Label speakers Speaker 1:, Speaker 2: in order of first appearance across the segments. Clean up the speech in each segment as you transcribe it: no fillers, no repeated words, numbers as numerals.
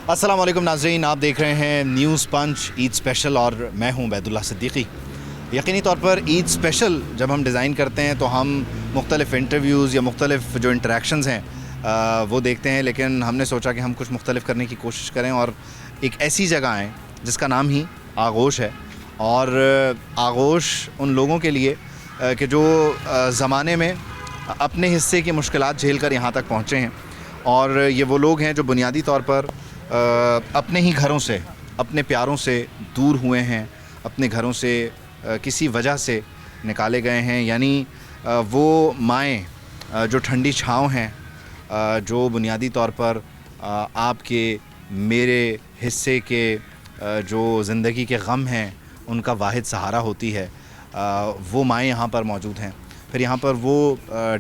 Speaker 1: अस्सलाम वालेकुम नाज़रीन, आप देख रहे हैं न्यूज़ पंच ईद स्पेशल और मैं हूं बैदुल्लाह सिद्दीकी। यकीनी तौर पर ईद स्पेशल जब हम डिज़ाइन करते हैं तो हम मुख्तलिफ़ इंटरव्यूज़ या मुख्तलिफ़ जो इंटरेक्शंस हैं वो देखते हैं, लेकिन हमने सोचा कि हम कुछ मुख्तलिफ़ करने की कोशिश करें और एक ऐसी जगह आएँ जिसका नाम ही आगोश है। और आगोश उन लोगों के लिए कि जो ज़माने में अपने हिस्से की मुश्किलात झेल कर यहाँ तक पहुँचे हैं, और ये वो लोग हैं जो बुनियादी तौर पर अपने ही घरों से, अपने प्यारों से दूर हुए हैं, अपने घरों से किसी वजह से निकाले गए हैं। यानी वो माएँ जो ठंडी छाँव हैं, जो बुनियादी तौर पर आपके मेरे हिस्से के जो ज़िंदगी के गम हैं उनका वाहिद सहारा होती है, वो माएँ यहाँ पर मौजूद हैं। फिर यहाँ पर वो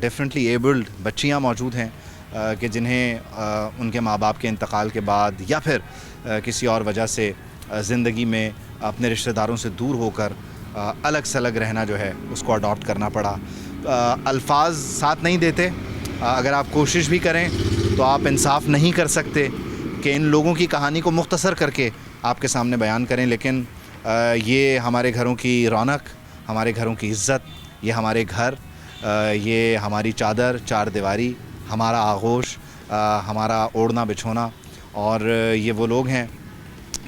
Speaker 1: डिफरेंटली एबल्ड बच्चियाँ मौजूद हैं कि जिन्हें उनके माँ बाप के इंतकाल के बाद या फिर किसी और वजह से ज़िंदगी में अपने रिश्तेदारों से दूर होकर अलग सलग रहना जो है उसको अडॉप्ट करना पड़ा। अल्फाज साथ नहीं देते, अगर आप कोशिश भी करें तो आप इंसाफ नहीं कर सकते कि इन लोगों की कहानी को मुख्तसर करके आपके सामने बयान करें। लेकिन ये हमारे घरों की रौनक, हमारे घरों की इज़्ज़त, ये हमारे घर, ये हमारी चादर चार दीवारी, हमारा आगोश, हमारा ओढ़ना बिछोना, और ये वो लोग हैं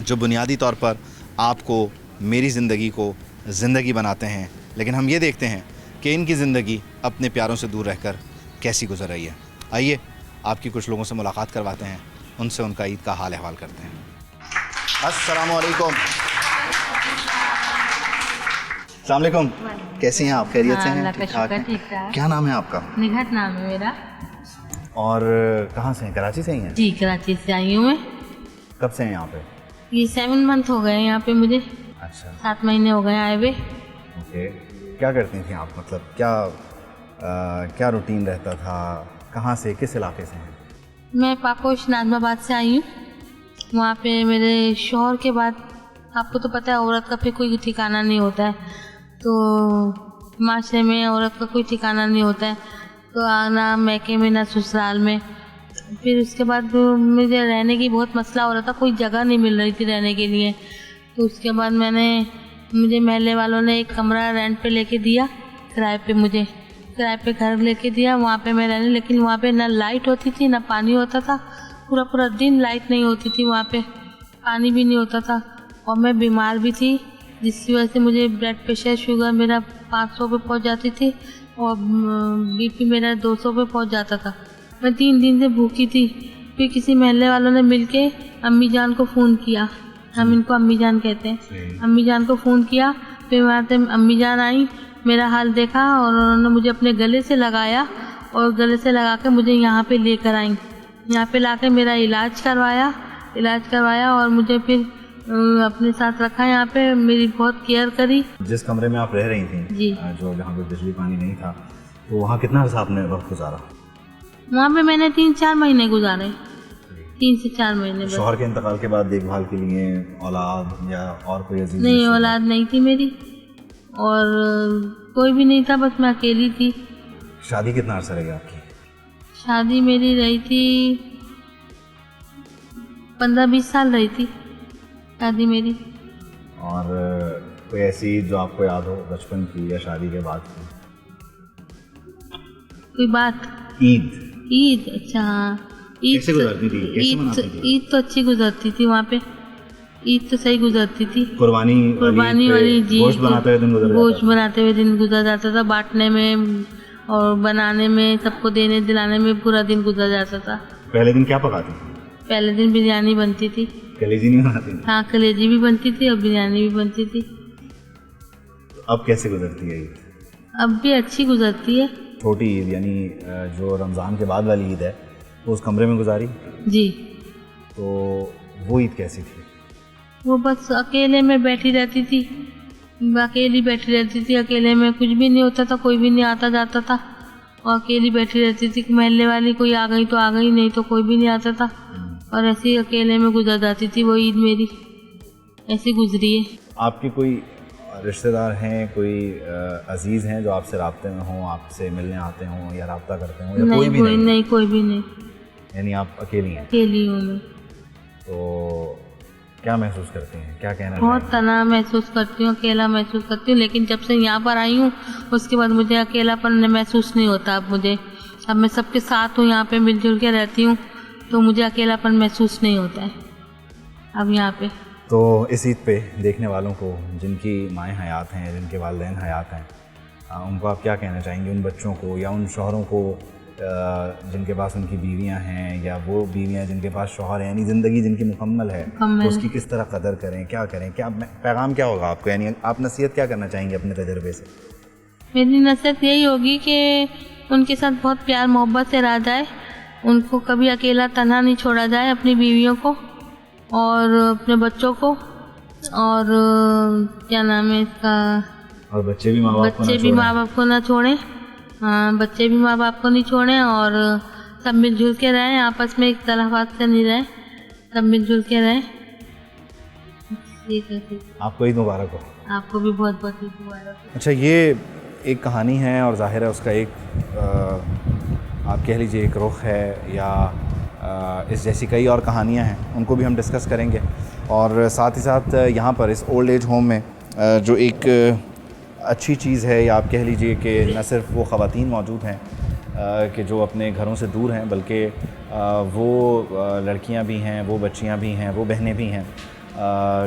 Speaker 1: जो बुनियादी तौर पर आपको, मेरी ज़िंदगी को ज़िंदगी बनाते हैं। लेकिन हम ये देखते हैं कि इनकी ज़िंदगी अपने प्यारों से दूर रहकर कैसी गुजर रही है। आइए आपकी कुछ लोगों से मुलाकात करवाते हैं, उनसे उनका ईद का हाल अहवाल करते हैं। अस्सलाम वालेकुम। अस्सलाम वालेकुम, कैसी हैं आप? खैरियत से हैं?
Speaker 2: ठीक ठाक।
Speaker 1: क्या नाम है आपका?
Speaker 2: निघत नाम है मेरा।
Speaker 1: और कहाँ से हैं? कराची से ही हैं?
Speaker 2: जी, कराची से आई हूँ मैं।
Speaker 1: कब से हैं यहाँ पे?
Speaker 2: ये 7 मंथ हो गए यहाँ पे मुझे।
Speaker 1: अच्छा,
Speaker 2: 7 महीने हो गए आए हुए।
Speaker 1: ओके। क्या करती थी आप, मतलब क्या रूटीन रहता था? कहाँ से, किस इलाके से हैं?
Speaker 2: मैं पाकोश नाजमाबाद से आई हूँ। वहाँ पे मेरे शौहर के बाद, आपको तो पता है औरत का फिर कोई ठिकाना नहीं होता है, तो माशरे में औरत का कोई ठिकाना नहीं होता है, तो ना मैके में ना ससुराल में। फिर उसके बाद मुझे रहने की बहुत मसला हो रहा था, कोई जगह नहीं मिल रही थी रहने के लिए। तो उसके बाद मुझे महल्ले वालों ने एक कमरा रेंट पे लेके दिया, किराए पे, मुझे किराए पे घर लेके दिया। वहाँ पे मैं रहने, लेकिन वहाँ पे ना लाइट होती थी ना पानी होता था, पूरा पूरा दिन लाइट नहीं होती थी वहाँ पे, पानी भी नहीं होता था। और मैं बीमार भी थी, जिसकी वजह से मुझे ब्लड प्रेशर, शुगर मेरा 500 पे पहुँच जाती थी और बीपी मेरा 200 पे पहुँच जाता था। मैं 3 दिन से भूखी थी। फिर किसी महल्ले वालों ने मिलके अम्मी जान को फ़ोन किया, हम इनको अम्मी जान कहते हैं, अम्मी जान को फ़ोन किया। फिर वहाँ से अम्मी जान आई, मेरा हाल देखा और उन्होंने मुझे अपने गले से लगाया और गले से लगा के मुझे यहाँ पे लेकर आई। यहाँ पे लाके मेरा इलाज करवाया और मुझे फिर अपने साथ रखा। यहाँ पे मेरी बहुत केयर करी।
Speaker 1: जिस कमरे में आप रह रही थी
Speaker 2: जी,
Speaker 1: जो जहाँ पे बिजली पानी नहीं था, तो वहाँ कितना अर्सा आपने वक्त गुजारा?
Speaker 2: वहाँ पे मैंने 3-4 महीने गुजारे, 3 से 4 महीने बस।
Speaker 1: शौहर के इंतकाल के बाद देखभाल के लिए औलाद या और कोई अजीज?
Speaker 2: नहीं, औलाद नहीं थी मेरी और कोई भी नहीं था, बस मैं अकेली थी।
Speaker 1: शादी कितना अर्सा रही आपकी?
Speaker 2: शादी मेरी रही थी 15-20 साल रही थी शादी मेरी।
Speaker 1: और कोई ऐसी जो आपको याद हो बचपन की या शादी के बाद की
Speaker 2: कोई बात?
Speaker 1: ईद,
Speaker 2: अच्छा हाँ, ईद
Speaker 1: कैसे गुजरती थी, कैसे मनाती थी?
Speaker 2: ईद तो अच्छी गुजरती थी वहाँ पे, ईद तो सही गुजरती थी।
Speaker 1: कुर्बानी
Speaker 2: वाली जी,
Speaker 1: गोश्त बनाते हुए दिन गुजर
Speaker 2: जाता था, बांटने में और बनाने में, सबको देने दिलाने में पूरा दिन गुजर जाता था।
Speaker 1: पहले दिन क्या पकाती थी?
Speaker 2: पहले दिन बिरयानी बनती थी।
Speaker 1: कलेजी नहीं बनाती थी?
Speaker 2: हाँ, कलेजी भी बनती थी और बिरयानी भी बनती थी।
Speaker 1: अब कैसे गुजरती है ईद?
Speaker 2: अब भी अच्छी गुजरती है।
Speaker 1: छोटी ईद यानी जो रमज़ान के बाद वाली ईद है वो उस कमरे में गुजारी
Speaker 2: जी।
Speaker 1: तो वो ईद कैसी थी?
Speaker 2: वो बस अकेले में बैठी रहती थी, अकेले में कुछ भी नहीं होता था, कोई भी नहीं आता जाता था और अकेली बैठी रहती थी। महल्ले वाली कोई आ गई तो आ गई, नहीं तो कोई भी नहीं आता था और ऐसे ही अकेले में गुजर जाती थी वो ईद मेरी, ऐसी गुजरी है।
Speaker 1: आपके कोई रिश्तेदार हैं, कोई अजीज़ हैं जो आपसे राब्ते में हों, आपसे मिलने आते हों या राब्ता करते हों, या कोई भी नहीं?
Speaker 2: कोई भी नहीं।
Speaker 1: यानी आप अकेली हैं?
Speaker 2: अकेली हूँ मैं।
Speaker 1: तो क्या महसूस करती हैं, क्या कहना
Speaker 2: बहुत
Speaker 1: चाहेंगी?
Speaker 2: तनाव महसूस करती हूँ, अकेला महसूस करती हूँ, लेकिन जब से यहाँ पर आई हूँ उसके बाद मुझे अकेलापन महसूस नहीं होता। अब मैं सबके साथ हूँ, यहाँ पे मिलजुल के रहती हूँ, तो मुझे अकेलापन महसूस नहीं होता है अब यहाँ पे।
Speaker 1: तो इस ईद पे देखने वालों को जिनकी माएँ हयात हैं, जिनके वालिदैन हयात हैं, उनको आप क्या कहना चाहेंगे, उन बच्चों को या उन शौहरों को जिनके पास उनकी बीवियां हैं, या वो बीवियां जिनके पास शौहर हैं, यानी ज़िंदगी जिनकी मुकम्मल है, तो उसकी किस तरह कदर करें, क्या करें, क्या पैगाम क्या होगा आपको, यानी आप नसीहत क्या करना चाहेंगे अपने तजर्बे से?
Speaker 2: मेरी नसीहत यही होगी कि उनके साथ बहुत प्यार मोहब्बत से रहा जाए, उनको कभी अकेला तन्हा नहीं छोड़ा जाए, अपनी बीवियों को और अपने बच्चों को, और क्या नाम है इसका,
Speaker 1: और बच्चे भी माँ बाप
Speaker 2: को ना छोड़ें। हाँ, बच्चे भी माँ बाप को नहीं छोड़ें, और सब मिलजुल के रहें, आपस में इख्तलाफात से नहीं रहें, सब मिलजुल के रहें।
Speaker 1: आपको ईद मुबारक हो।
Speaker 2: आपको भी बहुत बहुत ईद मुबारक हो।
Speaker 1: अच्छा, ये एक कहानी है और ज़ाहिर है उसका एक आप कह लीजिए एक रुख है, या इस जैसी कई और कहानियाँ हैं, उनको भी हम डिस्कस करेंगे। और साथ ही साथ यहाँ पर इस ओल्ड एज होम में जो एक अच्छी चीज़ है, या आप कह लीजिए कि न सिर्फ वो ख़वातीन मौजूद हैं कि जो अपने घरों से दूर हैं, बल्कि वो लड़कियां भी हैं, वो बच्चियां भी हैं, वो बहनें भी हैं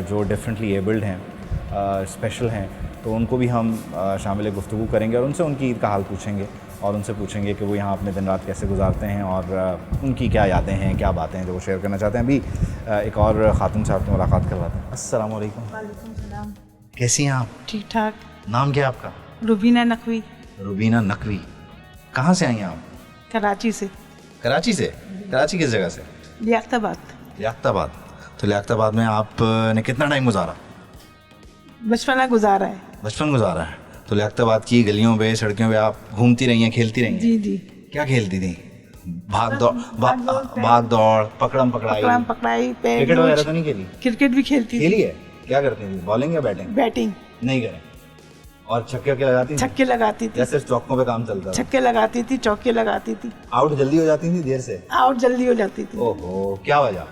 Speaker 1: जो डिफरेंटली एबल्ड हैं, स्पेशल हैं, तो उनको भी हम शामिल गुफ्तगू करेंगे और उनसे उनकी ईद का हाल पूछेंगे, और उनसे पूछेंगे कि वो यहाँ अपने दिन रात कैसे गुजारते हैं, और उनकी क्या यादें हैं, क्या बातें हैं जो वो शेयर करना चाहते हैं। अभी एक और ख़ातून से आपकी मुलाकात करवाते हैं। अस्सलाम वालेकुम।
Speaker 2: वालेकुम सलाम।
Speaker 1: कैसी हैं आप?
Speaker 3: ठीक ठाक।
Speaker 1: नाम क्या है आपका?
Speaker 3: रुबीना नकवी।
Speaker 1: रुबीना नकवी। कहाँ से आई हैं आप?
Speaker 3: कराची से।
Speaker 1: कराची से? कराची किस जगह से?
Speaker 3: लियाकताबाद।
Speaker 1: लियाकताबाद। तो लियाकताबाद में आपने कितना टाइम गुजारा?
Speaker 3: बचपना गुजारा है।
Speaker 1: बचपन गुजारा है। तो लियाकताबाद की गलियों पे, सड़कों पे आप घूमती रही हैं, खेलती रही हैं?
Speaker 3: जी जी।
Speaker 1: क्या खेलती थी? भाग दौड़, पकड़म पकड़ाई, क्रिकेट वगैरह तो नहीं खेली?
Speaker 3: क्रिकेट भी खेलती
Speaker 1: खेली है। क्या करती थी, बॉलिंग या बैटिंग?
Speaker 3: बैटिंग
Speaker 1: नहीं करें। और छक्के लगाती थी?
Speaker 3: छक्के लगाती थी।
Speaker 1: या सिर्फ चौकों पे काम चलता था?
Speaker 3: छक्के लगाती थी, चौके लगाती थी।
Speaker 1: आउट जल्दी हो जाती थी, देर से?
Speaker 3: आउट जल्दी हो जाती थी।
Speaker 1: ओहो, क्या वजह?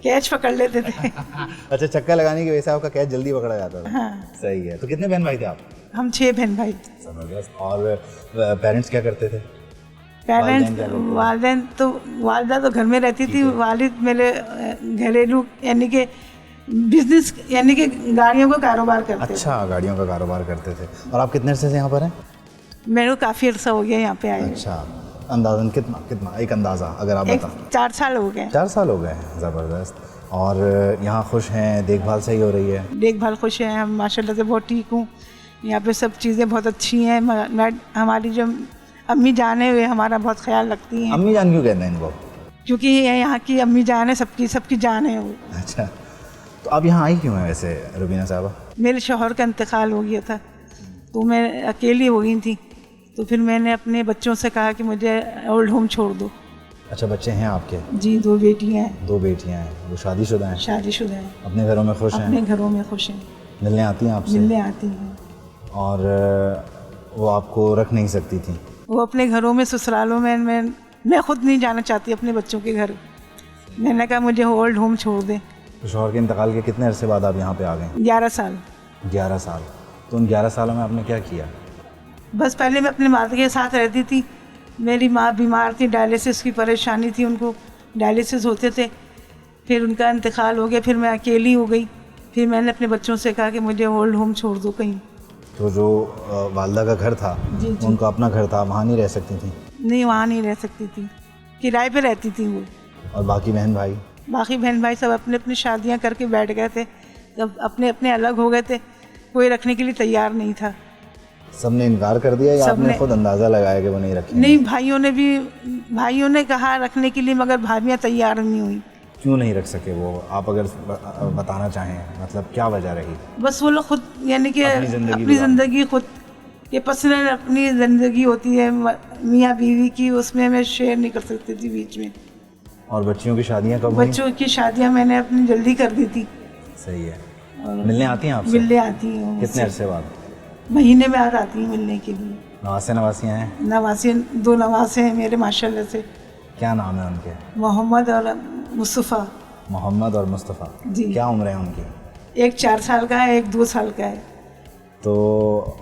Speaker 3: कैच पकड़ लेते थे।
Speaker 1: अच्छा, छक्का लगाने की वजह से आपका कैच जल्दी पकड़ा जाता था।
Speaker 3: हाँ।
Speaker 1: सही है। तो कितने बहन भाई थे आप?
Speaker 3: हम 6 बहन भाई।
Speaker 1: जबरदस्त। और पेरेंट्स क्या करते थे?
Speaker 3: वालिदा तो घर में रहती थी, वालिद मेरे घरेलू यानी कि बिजनेस यानी कि गाड़ियों का कारोबार करते थे।
Speaker 1: अच्छा, गाड़ियों का कारोबार करते थे। और आप कितने अरसे से यहाँ पर हैं?
Speaker 3: मेरे को काफ़ी अर्सा हो गया यहाँ पे आए।
Speaker 1: अच्छा, अंदाज़न कितना एक अंदाज़ा अगर आप बताओ?
Speaker 3: 4 साल हो गए।
Speaker 1: 4 साल हो गए हैं। ज़बरदस्त। और यहाँ खुश हैं, देखभाल सही हो रही है?
Speaker 3: देखभाल खुश हैं हम, माशाल्लाह से बहुत ठीक हूँ। यहाँ पे सब चीज़ें बहुत अच्छी हैं। हमारी जो अम्मी जान है वे हमारा बहुत ख्याल रखती हैं।
Speaker 1: अम्मी जान क्यों कहते हैं इनको?
Speaker 3: क्योंकि यहाँ की अम्मी जान है, सबकी जान है वो।
Speaker 1: अच्छा, तो आप यहाँ आई क्यों हैं वैसे रुबीना साहबा?
Speaker 3: मेरे शौहर का इंतकाल हो गया था, तो मैं अकेली हो गई थी, तो फिर मैंने अपने बच्चों से कहा कि मुझे ओल्ड होम छोड़ दो।
Speaker 1: अच्छा, बच्चे हैं आपके?
Speaker 3: जी, 2 बेटियाँ हैं।
Speaker 1: 2 बेटियाँ हैं। वो शादीशुदा हैं?
Speaker 3: शादीशुदा हैं।
Speaker 1: अपने घरों में खुश हैं?
Speaker 3: अपने घरों में खुश हैं।
Speaker 1: मिलने आती हैं आपसे?
Speaker 3: मिलने आती हैं।
Speaker 1: और वो आपको रख नहीं सकती थी?
Speaker 3: वो अपने घरों में, ससुरालों में मैं खुद नहीं जाना चाहती अपने बच्चों के घर। मैंने कहा मुझे ओल्ड होम छोड़ दें।
Speaker 1: तो शौहर के इंतकाल के कितने अरसे बाद आप यहाँ पे आ गए?
Speaker 3: 11 साल।
Speaker 1: 11 साल। तो उन 11 सालों में आपने क्या किया?
Speaker 3: बस पहले मैं अपनी माँ के साथ रहती थी। मेरी माँ बीमार थी, डायलिसिस की परेशानी थी, उनको डायलिसिस होते थे। फिर उनका इंतकाल हो गया, फिर मैं अकेली हो गई। फिर मैंने अपने बच्चों से कहा कि मुझे ओल्ड होम छोड़ दो कहीं।
Speaker 1: तो जो वालदा का घर था,
Speaker 3: जी।
Speaker 1: उनका अपना घर था, वहाँ नहीं रह सकती थी?
Speaker 3: नहीं, वहाँ नहीं रह सकती थी, किराए पे रहती थी वो।
Speaker 1: और बाकी बहन भाई?
Speaker 3: बाकी बहन भाई सब अपने अपनी शादियाँ करके बैठ गए थे, सब अपने अपने अलग हो गए थे, कोई रखने के लिए तैयार नहीं था।
Speaker 1: सबने इनकार कर दिया या आपने खुद अंदाज़ा लगाया कि वो नहीं रखेंगे?
Speaker 3: नहीं, भाइयों ने कहा रखने के लिए, मगर भाभियाँ तैयार नहीं हुई।
Speaker 1: क्यों नहीं रख सके वो? आप अगर बताना चाहें, मतलब क्या वजह रही?
Speaker 3: बस वो लोग खुद यानी कि अपनी ज़िंदगी खुद, ये पर्सनल अपनी ज़िंदगी होती है मियाँ बीवी की, उसमें मैं शेयर नहीं कर सकती थी बीच में।
Speaker 1: और बच्चियों की शादियाँ कब हुई?
Speaker 3: बच्चों की शादियाँ मैंने अपनी जल्दी कर दी थी।
Speaker 1: सही है। मिलने आती हैं आपसे?
Speaker 3: मिलने आती हूँ।
Speaker 1: कितने अरसे बाद?
Speaker 3: महीने में आती हैं मिलने के लिए।
Speaker 1: नवासियाँ हैं?
Speaker 3: नवासी 2 नवासे हैं मेरे माशाल्लाह से।
Speaker 1: क्या नाम है उनके?
Speaker 3: मोहम्मद और मुस्तफ़ा।
Speaker 1: मोहम्मद और मुस्तफ़ा,
Speaker 3: जी।
Speaker 1: क्या उम्र है उनकी?
Speaker 3: एक 4 साल का है, एक 2 साल का है।
Speaker 1: तो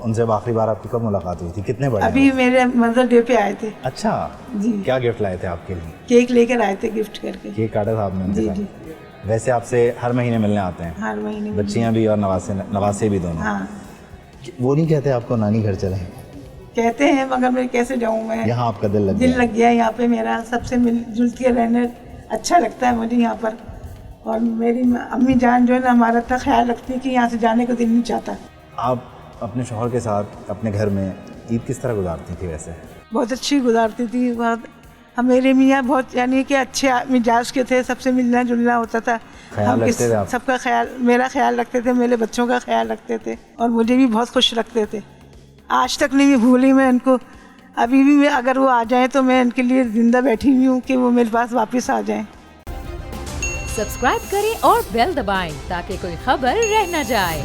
Speaker 1: उनसे आखिरी बार आपकी कब मुलाकात हुई थी? कितने बड़े हैं
Speaker 3: अभी
Speaker 1: वो?
Speaker 3: मेरे मदर डे पे आए थे।
Speaker 1: अच्छा
Speaker 3: जी।
Speaker 1: क्या गिफ्ट लाए थे आपके लिए?
Speaker 3: केक लेकर आए थे गिफ्ट करके।
Speaker 1: केक काटा था आपने उनके
Speaker 3: जी,
Speaker 1: साथ? वैसे आपसे हर महीने मिलने आते हैं?
Speaker 3: हर महीने में।
Speaker 1: बच्चियाँ भी और नवासे भी दोनों?
Speaker 3: हाँ
Speaker 1: वो नहीं कहते आपको नानी घर चलें?
Speaker 3: कहते हैं, मगर मैं कैसे जाऊँ मैं।
Speaker 1: यहाँ आपका दिल लग
Speaker 3: दिल
Speaker 1: गया?
Speaker 3: लग गया यहाँ पे मेरा, सबसे मिलजुल के रहने अच्छा लगता है मुझे यहाँ पर। और मेरी अम्मी जान जो है ना हमारा इतना ख्याल रखती है कि यहाँ से जाने को दिल नहीं चाहता।
Speaker 1: आप अपने शौहर के साथ अपने घर में ईद किस तरह गुजारती थी वैसे?
Speaker 3: बहुत अच्छी गुजारती थी। बहुत हम मेरे मियाँ बहुत यानी कि अच्छे मिजाज के थे, सबसे मिलना जुलना होता था।
Speaker 1: ख्याल रखते थे आप?
Speaker 3: सबका ख्याल, मेरा ख्याल रखते थे, मेरे बच्चों का ख्याल रखते थे और मुझे भी बहुत खुश रखते थे। आज तक नहीं भूली मैं इनको। अभी भी मैं अगर वो आ जाएं तो मैं इनके लिए जिंदा बैठी हुई हूँ कि वो मेरे पास वापस आ जाएं।
Speaker 4: सब्सक्राइब करें और बेल दबाएं ताकि कोई खबर रह न जाए।